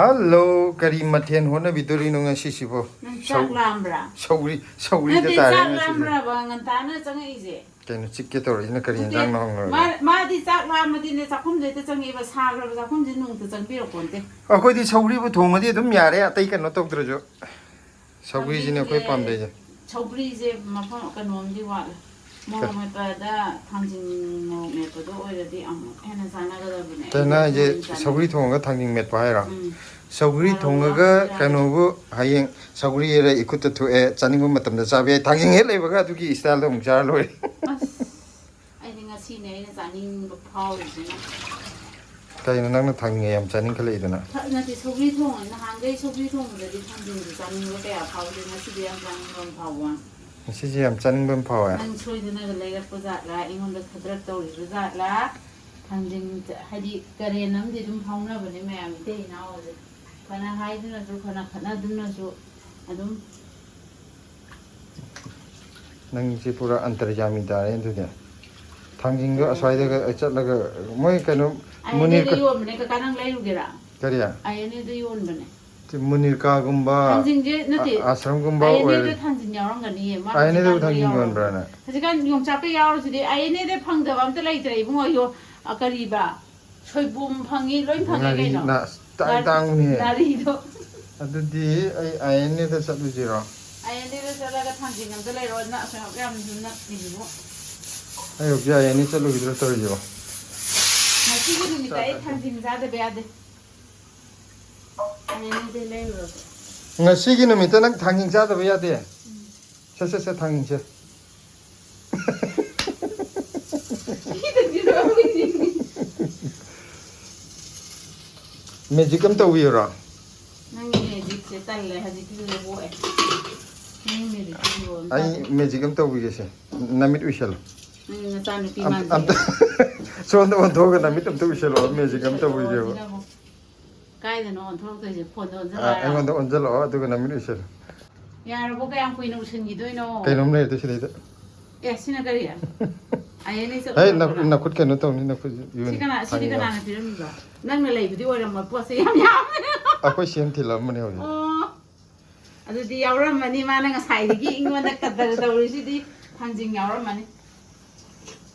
Hello, kari mathen hona biduri nunga sisibo. Chak lambra. Sauri da tare. chak lambra ba ngantana chang ise. Keno chikke tor ina kari jang nong. Ma di chak lam di ne chakum de te chang iba sagra ba chakum ji nung te chang piro konte. Akoi di sauri bu thong di adum yare atai keno tok drojo. Sauri ji ne koi pam de je. Sauri je mafam kanom di wala. Mo me pa da thangjing mo me pa do oi di am hena sana ga da bune. Tena je sauri thong ga thangjing met pa haira. Sauri thong ga keno bu hayeng sauri re ikut tu e chaning bu matam da sabe thangjing he leba ga tu ki style dom jar loi. Ai ni ngasi ne chaning ba phau ji na. Kai nang na thangjing yam chaning khale idana. Na ti sauri thong na hangai sauri thong da di thangjing ji chaning ba ka phau ji na si biang chaning ba phau wa. Sisi yam chaning bam phau ya. Nang soidana ga legar pujat la ingon da khadrak tawri pujat la thangjing hadi kare nam di dum phauna bane mayam te na o je kana haiduna su kana khana dumna su adum Nang si pura antarjami dare entu de. Thangjing ga aswai da chatlaga moi kano munir ka yon bane ka kanang lai rugera kariya ayane da yon bane munir ka gumba thangjing je nati ashram gumba ayane da thangjing yaurang gani ma ayane da thangjing gon brana hajikan yong chape yaur su de ayane da phangda bam ta lai trai bungo yo akariba soibum phangi loi phangi kai no na tang ni dari do adu di ayane da chatu jiro ayane da sala ga thangjing nam ta lai ro na sa yam na ni bo ayo ya ayane chalu gidro tor jo Masih gini minta thangjing za da be ade ayane de lai ro ngasi gi namita nang thangjing cha da ba ya de sa thangjing cha magic am tawi ra nang magic se tal le haji ki le bo nang magic bo ai magic am tawi ge se namit ushal nang na pi man so on thoga namit am tawi shal magic am tawi ge kai da no on thok te je phon on ai za on on jalo adu ga namit ushal ya ro bo ka yang kuin usin gi doi no kai nom le to shile eh sina kari ya ayane se ai na khut ke no to ni na khut yun sikana na piram ba nang na lei budi ora ma po se yam yam akoi sem thila mane ho oh adu di yauram mani ma nang sai gi ingwa na kadar da uri si di thangjing yauram mani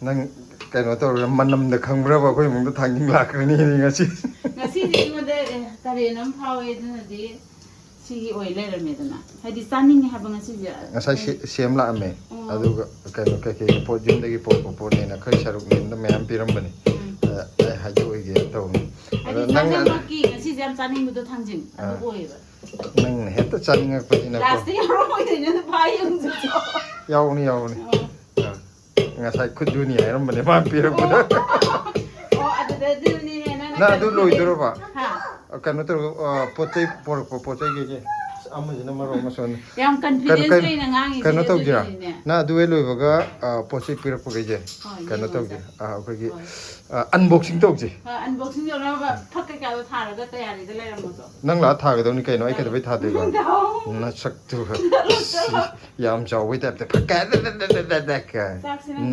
nang kai no to manam da khangbra ba koi mung da thangjing la ka ni ngasi ngasi di ingwa da tare nam phawe dna di si oi le ra me dna hadi saning ha ba ngasi ja ngasai sem la ame adu kai no ke po jum da gi po ne na khai saruk ni da mayam piram bani ai ha jo ge to nang ki ngasi jam saning bu thangjing adu oi ba nang het ta chaning ak pa ina ko last year ro oi ne ba yung ju yaw ni ngasai khut du ni ram bani ma piram bu oh adu da du ni na adu loi duro ba ha kan to potai potai ge amma jina maro mason yang confidence le na ngangi kan to gira na du loi baga potai pira ko ge kan to ge ko ge unboxing to ge unboxing yo na ba thak ka do thara ga tayari de le ram so nang la tha ga do ni kai no ai ka de bai tha de ba na sak tu yam chaw wi tap te ka da ka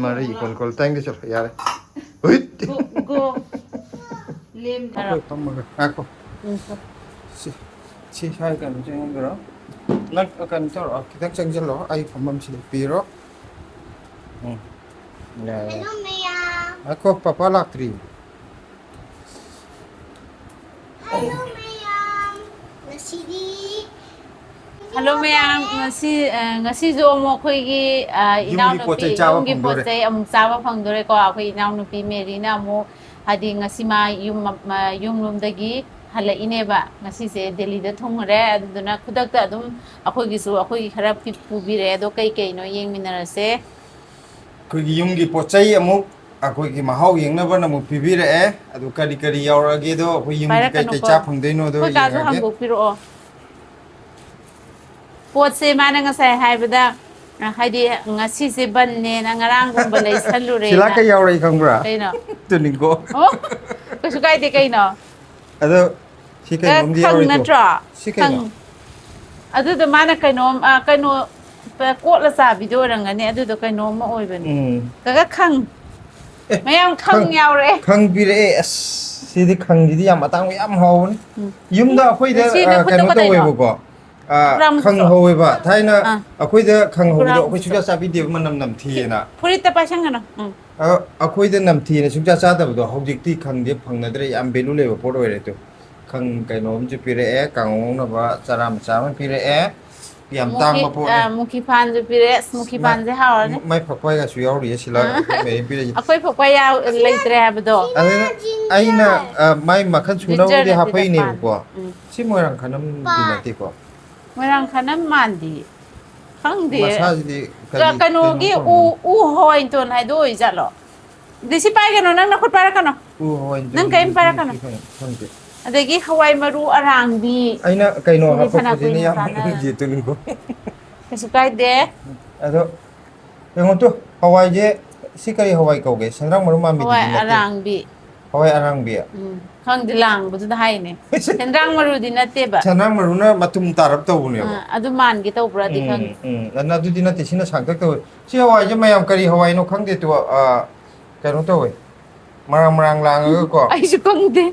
mari kon kol tang ge so yare oi go lem ko pamaga ako si hai kan jeng gro nak akan to kita chang jel lo ai phamam si pi ro ya Hello, Maya. ako papa laktri Hello, Maya. Nasidi. Hello mayam ngasi zo mo khoi gi inaw no pi yung gi pochai amuk chawa phangdore ko akhoi inaw no pi merina mo hadi ngasi ma yung lum dagi hala ineba ngasi se delhi da thongre aduna khudak ta adum akhoi gi su akhoi khara pi pubi re do kai no yeng minara se koi gi yung gi pochai amuk akoi gi mahau yeng na ba na mu pibi re adu kari kari yaura ge do akoi yung gi kai cha phangdei no do ko ka zo hangu piro pot se mana ngasai haibada haidi ngasi se ban ne na ngarang gum balai salure sila ka yaura khangbra kaino tuningo oh ko su kai de kaino ado si kai nom di yaura natra si kai no adu de mana kaino ko la sa video rang ne adu de kaino ma oi bani ka khang mayam khang yaw re khang pire as sidi khang di yam atang yam hawn yumda akhoi da kano to webo ko khang howe ba thaina akhoi da khang howe do akhoi chuja sabi de manam nam thi na furit ta pa sang na akhoi da nam thi na chuja sa da do hojik ti khang de phang na dre yam belu le po ro re to khang kainom ju pire e kang na ba charam cham pire e yam tang ma po mukhi pan ju pire mukhi pan je haw ne mai phakoi ga su yaw ri sila me pire akhoi phakoi yaw leitre ha bdo aina mai makhan chuna udi hapai ne ko si moirang khanam dinati ko moirang khanam mandi khang de masa di kanu gi u hoi ton hai do i jalo disi pai kanu nang na khut para kanu hoi nang kai para kanu adagi hawai maru arang bi aina kaino hapa ko ni yam ji tun ko kesukai de ado engon tu hawai je sikari hawai ko ge sangrang maru ma mi hawai arang bi hawai arang bi khang dilang bu da hai ne sangrang maru di na te ba sangrang maru na matum tarap to ne ba adu man gi to bra di khang na du di na te sina sang tak to si hawai je mayam kari hawai no khang de to kaino to we marang lang ko ai su kong de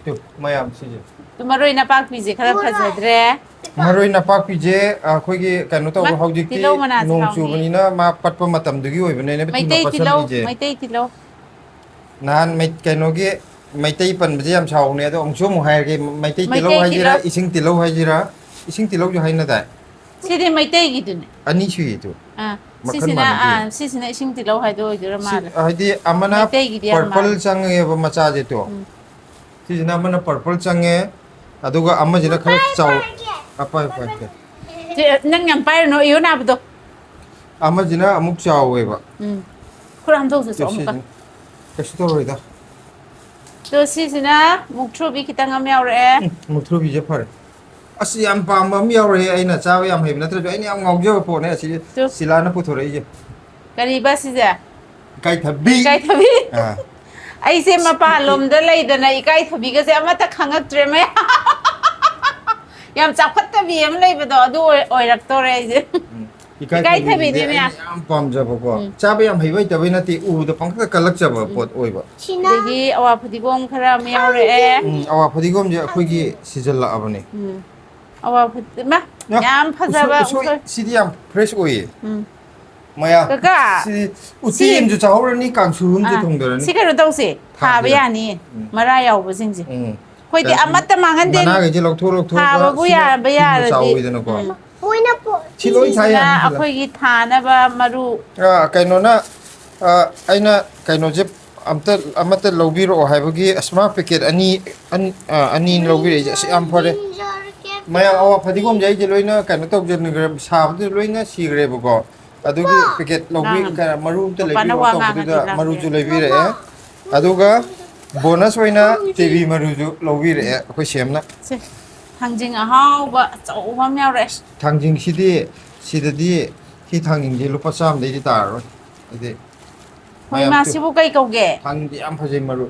tu mayam si je tu maroi na pak pi je khara phajadre maroi na pak pi je khoi gi kaino to hojik ti nong chu bani na ma patpa matam du gi oi bane ne mai tei tilo nan mai kaino gi mai tei pan bje yam chau ne do ong chu mu hai ge mai tei tilo hai jira ising tilo hai jira ising tilo ju hai na da si de mai tei gi tu ne ani chui tu si sina ising tilo hai do jira ma hai di amana purple chang ye ba macha je to si jina mana purple chang ye aduga amma jina khara chau apa apa nang yam pai no iyo na bdo amma jina amuk chau we ba khuram do se som ka kashi to roi da to si sina mukthru bi kitang am yaw re mukthru bi je phare asi am pa ma mi yaw re aina chaw yam heb na tra aina am ngau je po ne asi silana pu thore je kari ba si ja kai thabi ai se ma pa lom da lei da na ikai thabi ga se ama ta khangak tre me yam chakhat ta bi am lei ba do adu oi rak to re je ikai thabi ni me am pam ja ba ko cha ba yam hei bai ta bai na ti u da pang ka kalak cha ba pot oi ba degi awa phadigom khara me yaw re awa phadigom je khoi gi sijal la abane awa ma yam phaja ba sidi yam fresh oi maya si uti em ju chaw ra ni kang su hum ju thong da ni si ka ro tong se tha ba ya ni mara yaw ba sing ji khoi di amata mangan den mana ga je lok tho tha ba bu ya ba ya ra chaw oi da na ko Hoina po. chiloi thai ya akhoi gi tha na ba maru kaino na aina kaino je amata lobi ro hai ba gi asma packet ani lobi re je am phare maya awa phadigom jai je loina kaino tok je ni sa ba loina si gre ba ko adugi packet lobi ka maru te lebi ro to da maru ju lebi re aduga bonus oina tv maru ju lobi re ko semna thangjing ahaoba chau bam yaw re thangjing sidadi hi thangjing je lupa sam dei ta ro ade hoi ma sibu kai kau ge thangdi am phajai maru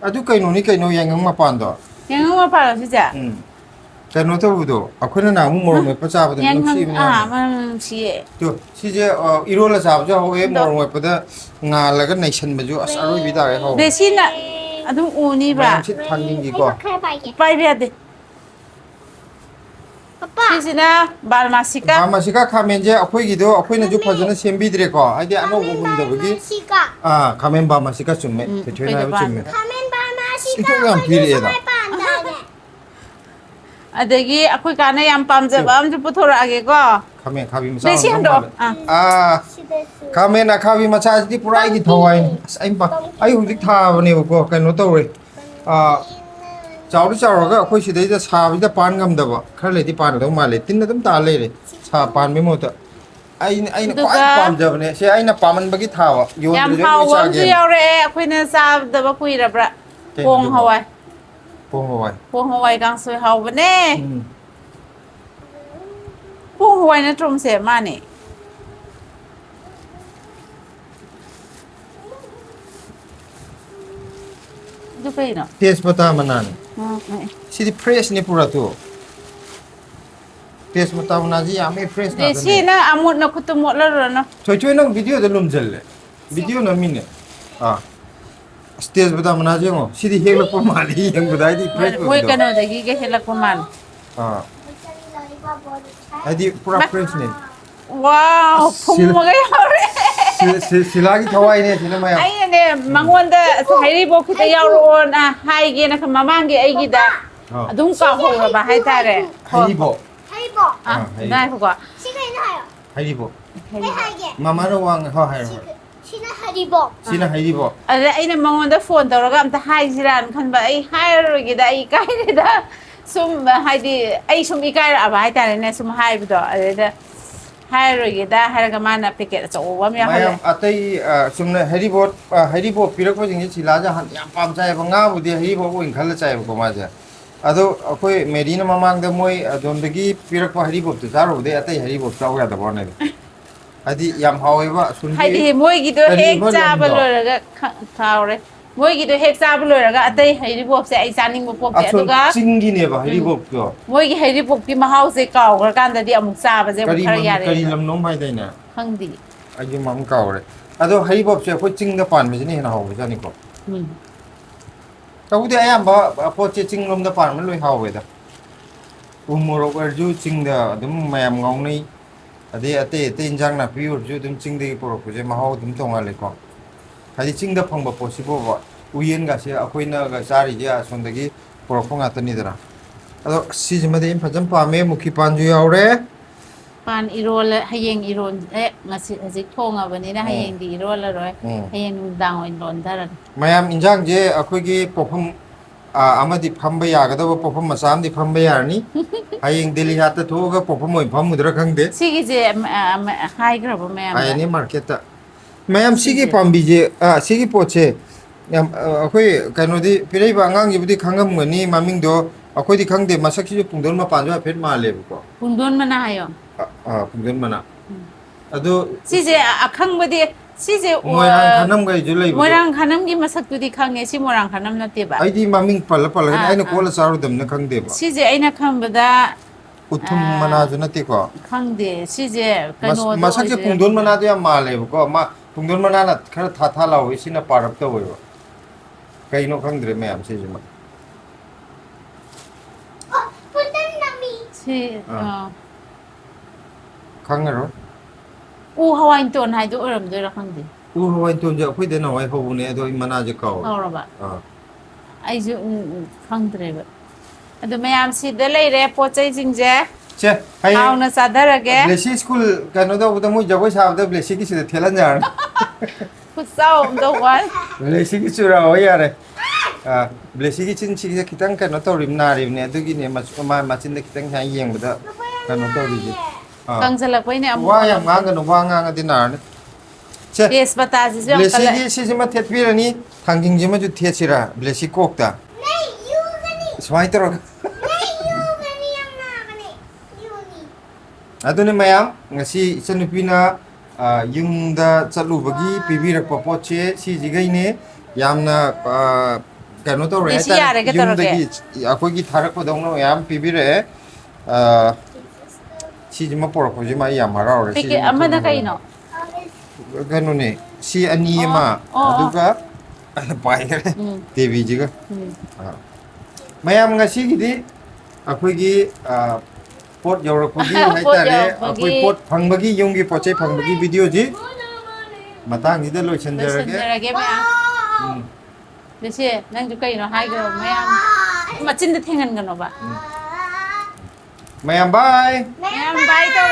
adu kaino ni kaino yang ma pan do yang ma pa lo si ja kaino to bu do akhona na mu mor me pa cha ba do yang si ma man si e to si je irola sa ba jo ho e mor me pa da nga la ga nai san ba jo asaroi bi da ho de si na adum u ni ba si thangjing ji ko pai be de Papa. si si na bal masika masika khamen je akhoi gi do akhoi na ju phajana sembi dire ko ade ano bu bun da gi Sika. khamen ba masika chumme the na bu chumme Kamen ba na sika. ito yang piri da adagi akhoi ka na yam pam ja ba am ju puthora age ko khamen khabi ma de si hando khamen khabi ma cha di purai gi thawai ai pa ai hu dik tha bane ko kaino to re chawru ga akhoi sidai da sa bi da pan gam da ba khar le di pan da ma le tin na dum ta le re sa pan me mo ta ai na kwai pam ja bane se ai na paman ba gi tha wa yo yam de haw jo am ju yaw re akhoi na sa da ba kui ra bra pong hawai pong hawai kang soi haw ba ne pong hawai na trom se ma ne du kai no tes pata manan sidi fresh ni pura tu tes pata mana ji ame fresh na de si na amut na kutumot la ro no choi choi nang video da lum jal le video na mine 스테이지 보다 문화지 뭐 시디 헬로 포마리 영부다이디 프레스 Moi kanoodagi ka hilak ko man. 아 아이디 프라 프레스네 Wow, pumaga yore. 실라기 더와이네 지나마야 Ay ne mangonda sa hairi bo kita yawroon hai gi na mamanggi ay gida. Adung ka ho ba hai tare. 하이보 하이보. Ah, hairi. dai ko. 시가 있나요? 하이보 하이게. 마마로 왕 하이로 시는 하이보. 시나 하이보 Ada ay na mangonda phone tawraga amta hai siran khan ba ay hairo gida ay kai da. Sum hai di ay sum ikai ra ba hai tare ne sum hai bdo. Ada hairo gida haraga mana piket so wa mi mayam ha. atai sumna 하이보 피럭고 징지 실라자 한 얌밤 차이 방아 부디 하이보 인 칼라 차이 고 마자 아도 아코이 메리나 마망데 모이 아존데기 피럭고 하이보 또 자로데 아tai 하이보 싸우야 다 보네 아디 얌 하오이바 순디 Hai di moi gido hek chaba loiraga khaure. Moi gido hek chaba loiraga atai hairi bop se ai chaning bo pop 아촌 aduga 징기네바 하이보 교 moi gi hairi bop ki mahau se kaw gra kan da di amuk chaba je करी khar yare. करी लमनोम भाई देना Khangdi. 아주 마음 가오래 아도 하이보 제 코칭가 반 미지니 해나 하오 자니고 तबुदे आयाम पोचे चिंगलोमदा पारमन लोय हावेदा उमोरो अर्जु चिंगदा दम मयाम ngongni अदे अते अते इंजांग ना पियो जु दम चिंगदे पोरोकुजे माहो दम तोंगाले को हादि चिंगदा फंगबा पोसिबो बा उयेन गासे अखोइना गा सारि जे असोंदगी पोरोखो गातनी दरा अदो सिजमदे इन फजम पामे मुखी पांजु यावरे Pan irol hayeng iron ngasi hajik thonga bani na hayeng di irol la roi. Hayeng nudang oin lon daran. mayam injang je akhoi pofam amadi phamba yagadaba pofam masam di phamba yarni hayeng delhi hata thoga pofam oi phamudra khangde Sigi je hai gra bo me am. ayani market ta mayam sigi pambi je sigi poche yam akhoi kanodi pirai ba angang yibudi khangam ngani maming do akhoi di khangde masak si pungdon ma panjo phet ma le ko Pundon mana hayo. pungdon mana ado Si je akhang badi si je moirang khanam gai ju lei moirang khanam gi masak tu di khange si morang khanam na te ba. ai di maming pal pal aina kola saru dam na khangde ba Si je aina khambada uthum mana ju na te ko khangde si je kano masak je pungdon mana do ya ma le ko ma pungdon mana na khara tha tha law isina parap ta hoyo kai no khangdre me am se jima 불단남이. si khangaro u hawain ton hai do oram do ra khangde. u hoi ton ja khoi de na hoi ho ne do mana je ka Ora ba. Ai ju khangdre ba. Ado mayam si de lei re po chai jing je che hai au na sadara ge blesi school kano da da mu jagoi sa da blesi ki se thelan jar khut sao do wan. blesi ki chura ho yare blesi ki chin chi ki kitang kano to rim na rim ne du gi ne ma chin de kitang ha yeng ba da kano to ri ji Kang salak pai ne am. wa yang nga ga no wa nga ga dinar ne che Yes bata ji jam blesi kala. ki si jima thet pi rani thangking jima ju the chira blesi kok ta 네, 유가니. smai tro 네, 유가니 양나가니. 유니. adune mayam ngasi chanupina yungda chalubagi pibirappa poche si jigai ne yamna kano to re Isi yare ke taro ke? yungdagi akogi tharakpa dongno yam pibire si jima porako jima yam harau re Pike amada kai no. kano ne si ani ma aduga pai re tv jiga mayam ngasi gidi akogi pot yaurakogi haitare akoi pot phangbagi yunggi poche phangbagi video ji matang ni da loi chanjarage Sanjara ge me. Desi nang ju kai no hai ga mayam. Machin de thengan ga no ba. mayam bye Mayam bai to